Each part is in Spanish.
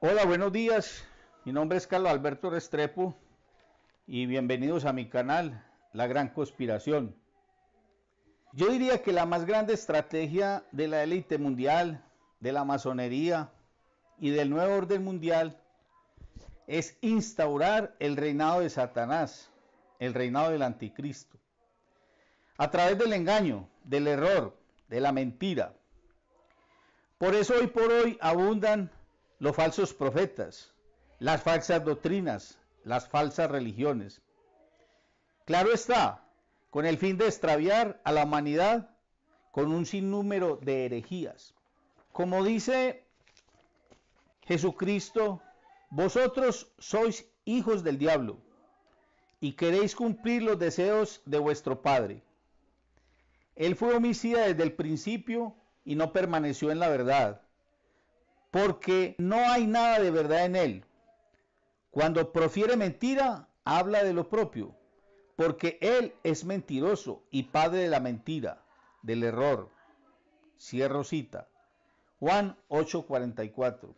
Hola, buenos días. Mi nombre es Carlos Alberto Restrepo y bienvenidos a mi canal, La Gran Conspiración. Yo diría que la más grande estrategia de la élite mundial, de la masonería y del nuevo orden mundial es instaurar el reinado de Satanás, el reinado del anticristo, a través del engaño, del error, de la mentira. Por eso hoy por hoy abundan los falsos profetas, las falsas doctrinas, las falsas religiones. Claro está, con el fin de extraviar a la humanidad con un sinnúmero de herejías. Como dice Jesucristo, vosotros sois hijos del diablo y queréis cumplir los deseos de vuestro padre. Él fue homicida desde el principio y no permaneció en la verdad, porque no hay nada de verdad en él. Cuando profiere mentira, habla de lo propio, porque él es mentiroso y padre de la mentira, del error. Cierro cita. Juan 8:44.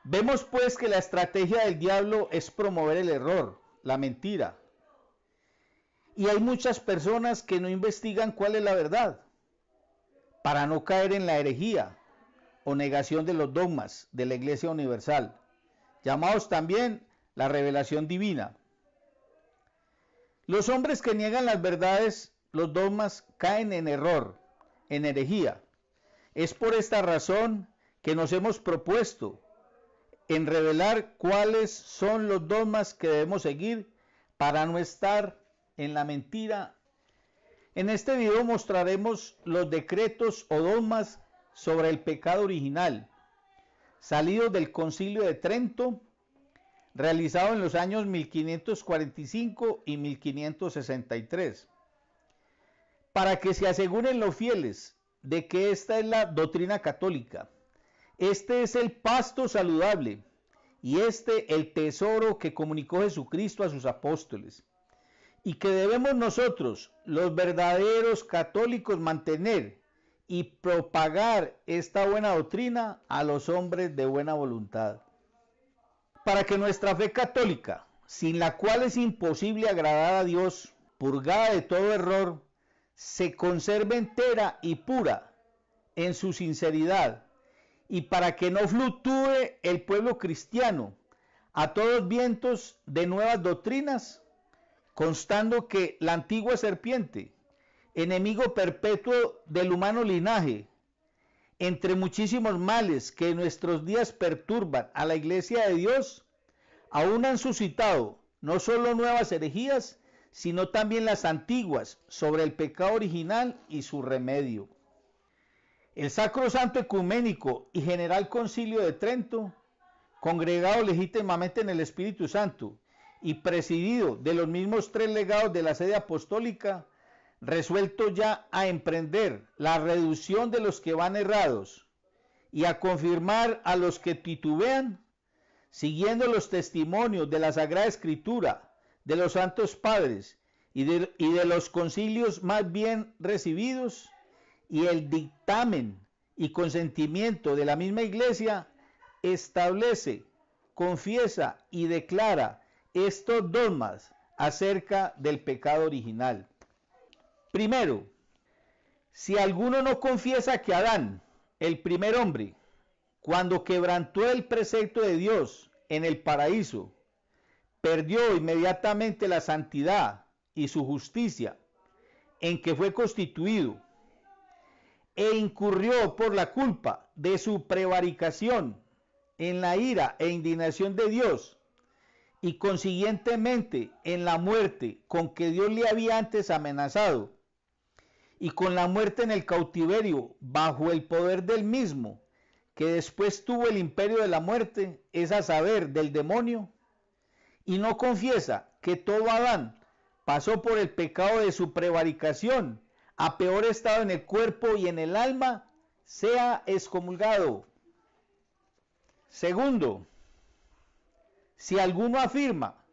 Vemos pues que la estrategia del diablo es promover el error, la mentira. Y hay muchas personas que no investigan cuál es la verdad, para no caer en la herejía o negación de los dogmas de la Iglesia Universal, llamados también la revelación divina. Los hombres que niegan las verdades, los dogmas, caen en error, en herejía. Es por esta razón que nos hemos propuesto en revelar cuáles son los dogmas que debemos seguir para no estar en la mentira. En este video mostraremos los decretos o dogmas sobre el pecado original, salidos del Concilio de Trento, realizado en los años 1545 y 1563, para que se aseguren los fieles de que esta es la doctrina católica, este es el pasto saludable y este el tesoro que comunicó Jesucristo a sus apóstoles, y que debemos nosotros, los verdaderos católicos, mantener y propagar esta buena doctrina a los hombres de buena voluntad. Para que nuestra fe católica, sin la cual es imposible agradar a Dios, purgada de todo error, se conserve entera y pura en su sinceridad, y para que no fluctúe el pueblo cristiano a todos vientos de nuevas doctrinas, constando que la antigua serpiente, enemigo perpetuo del humano linaje, entre muchísimos males que en nuestros días perturban a la iglesia de Dios, aún han suscitado no solo nuevas herejías, sino también las antiguas sobre el pecado original y su remedio. El Sacro Santo Ecuménico y General Concilio de Trento, congregado legítimamente en el Espíritu Santo y presidido de los mismos tres legados de la sede apostólica, resuelto ya a emprender la reducción de los que van errados y a confirmar a los que titubean, siguiendo los testimonios de la Sagrada Escritura, de los santos padres y de los concilios más bien recibidos, y el dictamen y consentimiento de la misma Iglesia, establece, confiesa y declara estos dogmas acerca del pecado original. Primero, si alguno no confiesa que Adán, el primer hombre, cuando quebrantó el precepto de Dios en el paraíso, perdió inmediatamente la santidad y su justicia en que fue constituido, e incurrió por la culpa de su prevaricación en la ira e indignación de Dios, y consiguientemente en la muerte con que Dios le había antes amenazado, y con la muerte en el cautiverio bajo el poder del mismo, que después tuvo el imperio de la muerte, es a saber, del demonio, y no confiesa que todo Adán pasó por el pecado de su prevaricación, a peor estado en el cuerpo y en el alma, sea excomulgado. Segundo, si alguno afirma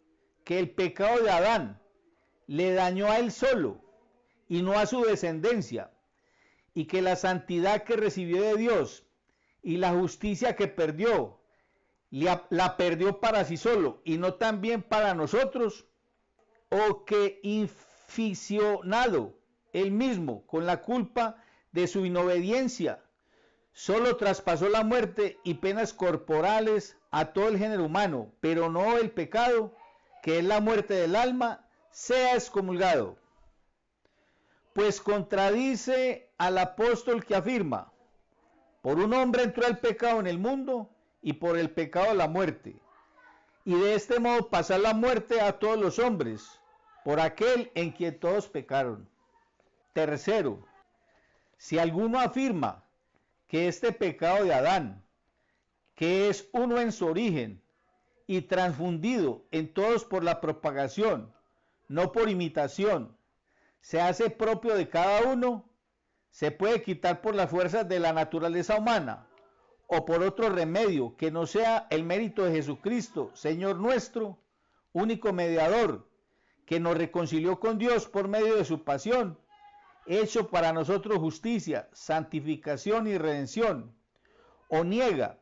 que el pecado de Adán le dañó a él solo y no a su descendencia, y que la santidad que recibió de Dios y la justicia que perdió la perdió para sí solo y no también para nosotros, o que inficionado él mismo con la culpa de su inobediencia, solo traspasó la muerte y penas corporales a todo el género humano, pero no el pecado, que es la muerte del alma, sea excomulgado. Pues contradice al apóstol que afirma: por un hombre entró el pecado en el mundo, y por el pecado la muerte. Y de este modo pasó la muerte a todos los hombres, por aquel en quien todos pecaron. Tercero, si alguno afirma que este pecado de Adán, que es uno en su origen y transfundido en todos por la propagación, no por imitación, se hace propio de cada uno, se puede quitar por las fuerzas de la naturaleza humana o por otro remedio que no sea el mérito de Jesucristo, Señor nuestro, único mediador, que nos reconcilió con Dios por medio de su pasión, hecho para nosotros justicia, santificación y redención, o niega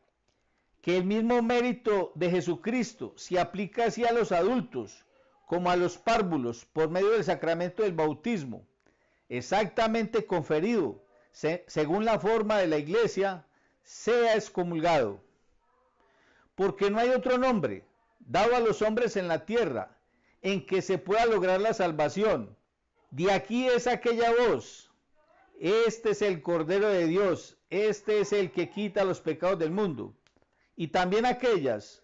que el mismo mérito de Jesucristo se aplica así a los adultos como a los párvulos por medio del sacramento del bautismo, exactamente conferido según la forma de la Iglesia, sea excomulgado. Porque no hay otro nombre dado a los hombres en la tierra en que se pueda lograr la salvación. De aquí es aquella voz: este es el Cordero de Dios, este es el que quita los pecados del mundo. Y también aquellas: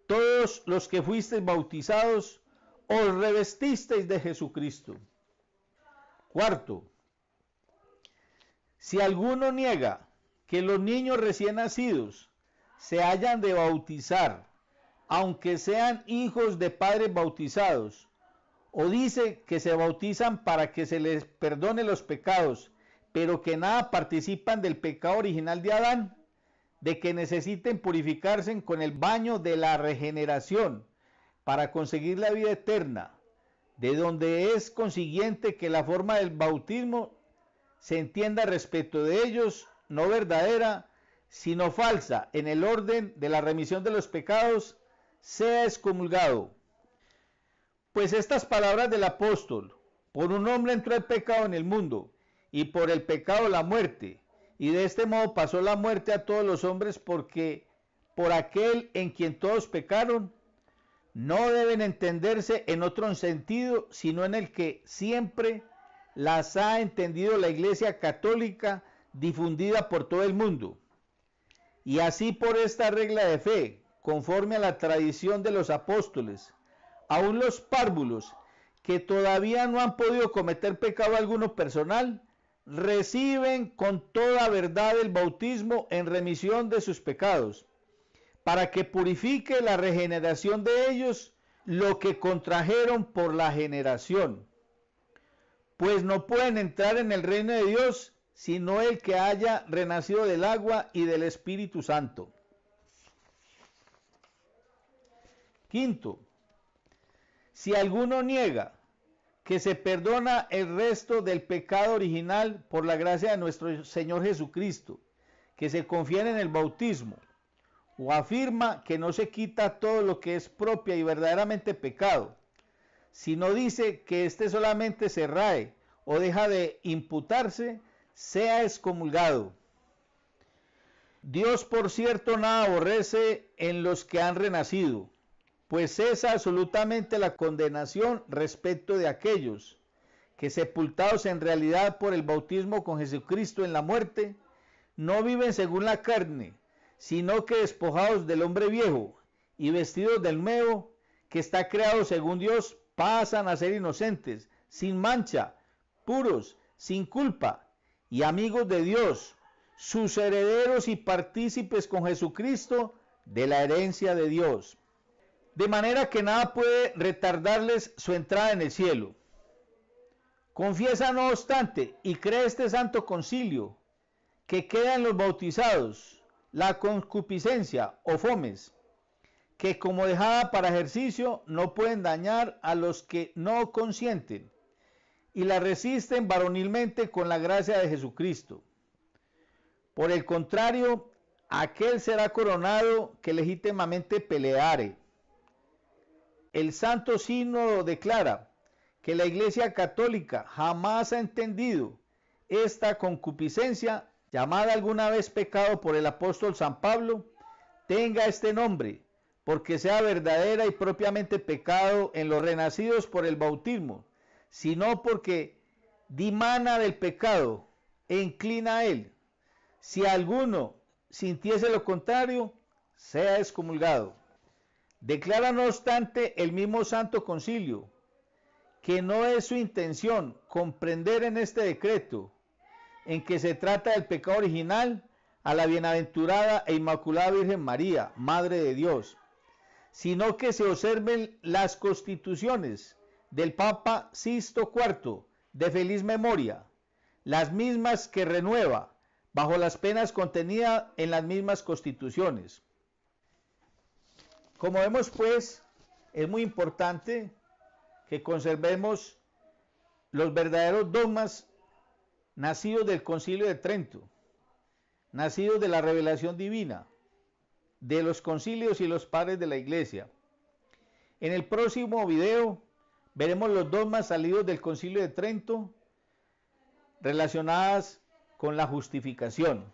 todos los que fuisteis bautizados, os revestisteis de Jesucristo. Cuarto, si alguno niega que los niños recién nacidos se hayan de bautizar, aunque sean hijos de padres bautizados, o dice que se bautizan para que se les perdone los pecados, pero que nada participan del pecado original de Adán, de que necesiten purificarse con el baño de la regeneración para conseguir la vida eterna, de donde es consiguiente que la forma del bautismo se entienda respecto de ellos no verdadera, sino falsa en el orden de la remisión de los pecados, sea excomulgado. Pues estas palabras del apóstol: por un hombre entró el pecado en el mundo, y por el pecado la muerte, y de este modo pasó la muerte a todos los hombres, porque por aquel en quien todos pecaron, no deben entenderse en otro sentido, sino en el que siempre las ha entendido la Iglesia Católica, difundida por todo el mundo. Y así, por esta regla de fe, conforme a la tradición de los apóstoles, aún los párvulos, que todavía no han podido cometer pecado alguno personal, reciben con toda verdad el bautismo en remisión de sus pecados, para que purifique la regeneración de ellos lo que contrajeron por la generación. Pues no pueden entrar en el reino de Dios sino el que haya renacido del agua y del Espíritu Santo. Quinto, si alguno niega que se perdona el resto del pecado original por la gracia de nuestro Señor Jesucristo, que se confiere en el bautismo, o afirma que no se quita todo lo que es propia y verdaderamente pecado, sino dice que éste solamente se rae o deja de imputarse, sea excomulgado. Dios, por cierto, nada aborrece en los que han renacido, pues cesa absolutamente la condenación respecto de aquellos que, sepultados en realidad por el bautismo con Jesucristo en la muerte, no viven según la carne, sino que despojados del hombre viejo y vestidos del nuevo, que está creado según Dios, pasan a ser inocentes, sin mancha, puros, sin culpa, y amigos de Dios, sus herederos y partícipes con Jesucristo de la herencia de Dios. De manera que nada puede retardarles su entrada en el cielo. Confiesa, no obstante, y cree este santo concilio, que queda en los bautizados la concupiscencia o fomes, que como dejada para ejercicio no pueden dañar a los que no consienten, y la resisten varonilmente con la gracia de Jesucristo. Por el contrario, aquel será coronado que legítimamente peleare. El Santo Sínodo declara que la Iglesia Católica jamás ha entendido esta concupiscencia, llamada alguna vez pecado por el apóstol San Pablo, tenga este nombre, porque sea verdadera y propiamente pecado en los renacidos por el bautismo, sino porque dimana del pecado e inclina a él. Si alguno sintiese lo contrario, sea excomulgado. Declara no obstante el mismo Santo Concilio que no es su intención comprender en este decreto, en que se trata del pecado original, a la bienaventurada e inmaculada Virgen María, Madre de Dios, sino que se observen las constituciones del Papa Sixto IV de feliz memoria, las mismas que renueva bajo las penas contenidas en las mismas constituciones. Como vemos, pues, es muy importante que conservemos los verdaderos dogmas nacidos del Concilio de Trento, nacidos de la revelación divina, de los concilios y los padres de la Iglesia. En el próximo video veremos los dogmas salidos del Concilio de Trento relacionadas con la justificación.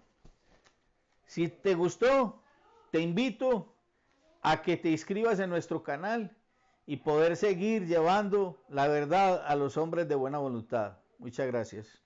Si te gustó, te invito a que te inscribas en nuestro canal y poder seguir llevando la verdad a los hombres de buena voluntad. Muchas gracias.